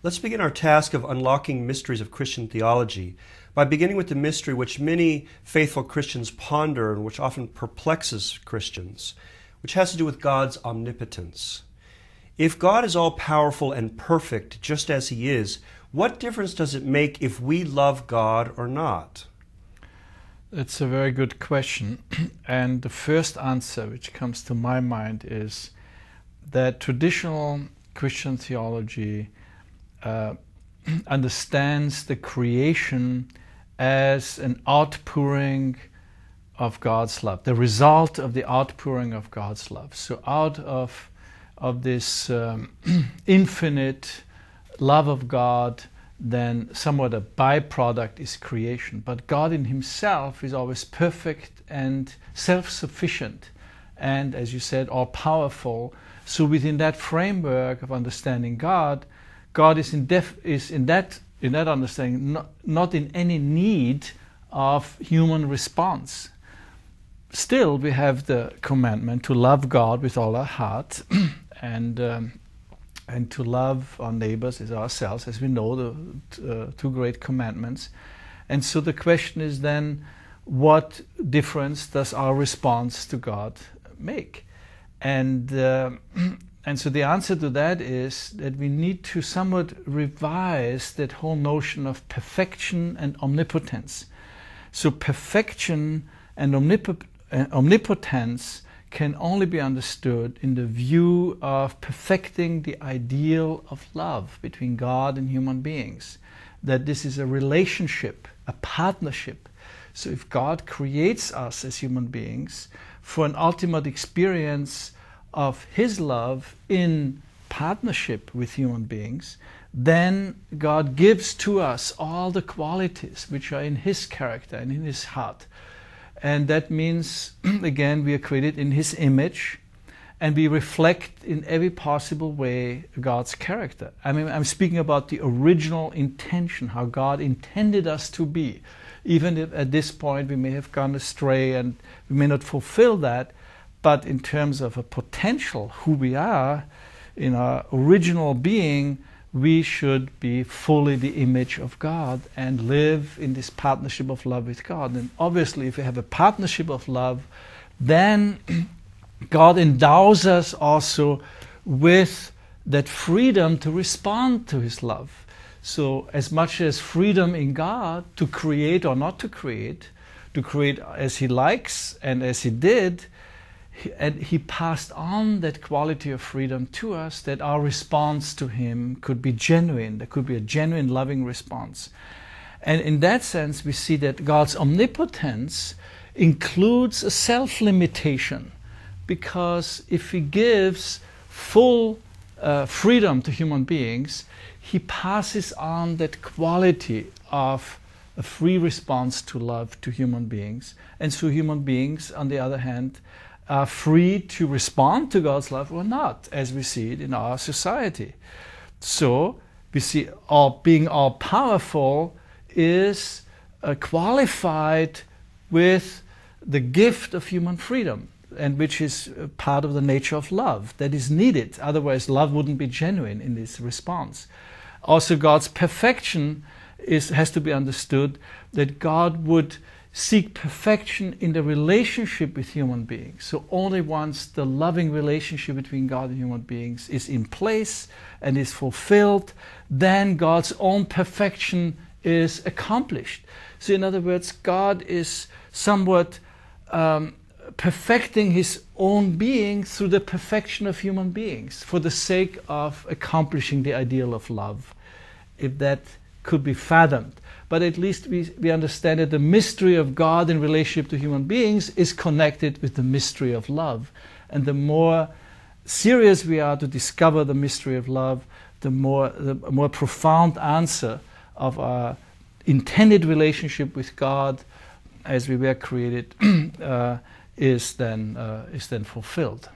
Let's begin our task of unlocking mysteries of Christian theology by beginning with the mystery which many faithful Christians ponder and which often perplexes Christians, which has to do with God's omnipotence. If God is all-powerful and perfect just as He is, what difference does it make if we love God or not? That's a very good question. And the first answer which comes to my mind is that traditional Christian theology understands the creation as an outpouring of God's love, the result of the outpouring of God's love. So out of this infinite love of God, then somewhat a byproduct is creation. But God in Himself is always perfect and self-sufficient and, as you said, all-powerful. So within that framework of understanding God, God is in that understanding not in any need of human response. Still, we have the commandment to love God with all our heart and to love our neighbors as ourselves, as we know, the two great commandments. And so the question is then, what difference does our response to God make? And so the answer to that is that we need to somewhat revise that whole notion of perfection and omnipotence. So perfection and omnipotence can only be understood in the view of perfecting the ideal of love between God and human beings. That this is a relationship, a partnership. So if God creates us as human beings for an ultimate experience of His love in partnership with human beings, then God gives to us all the qualities which are in His character and in His heart. And that means, again, we are created in His image and we reflect in every possible way God's character. I mean, I'm speaking about the original intention, how God intended us to be. Even if at this point we may have gone astray and we may not fulfill that, but in terms of a potential, who we are, in our original being, we should be fully the image of God and live in this partnership of love with God. And obviously, if we have a partnership of love, then God endows us also with that freedom to respond to His love. So as much as freedom in God to create or not to create as He likes and as He did, and He passed on that quality of freedom to us, that our response to Him could be genuine. There could be a genuine loving response. And in that sense, we see that God's omnipotence includes a self-limitation, because if He gives full freedom to human beings, He passes on that quality of a free response to love to human beings. And so human beings, on the other hand, are free to respond to God's love or not, as we see it in our society. So we see being all-powerful is qualified with the gift of human freedom, and which is part of the nature of love that is needed. Otherwise, love wouldn't be genuine in this response. Also, God's perfection has to be understood, that God would seek perfection in the relationship with human beings. So only once the loving relationship between God and human beings is in place and is fulfilled, then God's own perfection is accomplished. So in other words, God is somewhat perfecting His own being through the perfection of human beings for the sake of accomplishing the ideal of love, if that could be fathomed. But at least we understand that the mystery of God in relationship to human beings is connected with the mystery of love. And the more serious we are to discover the mystery of love, the more profound answer of our intended relationship with God as we were created is then fulfilled.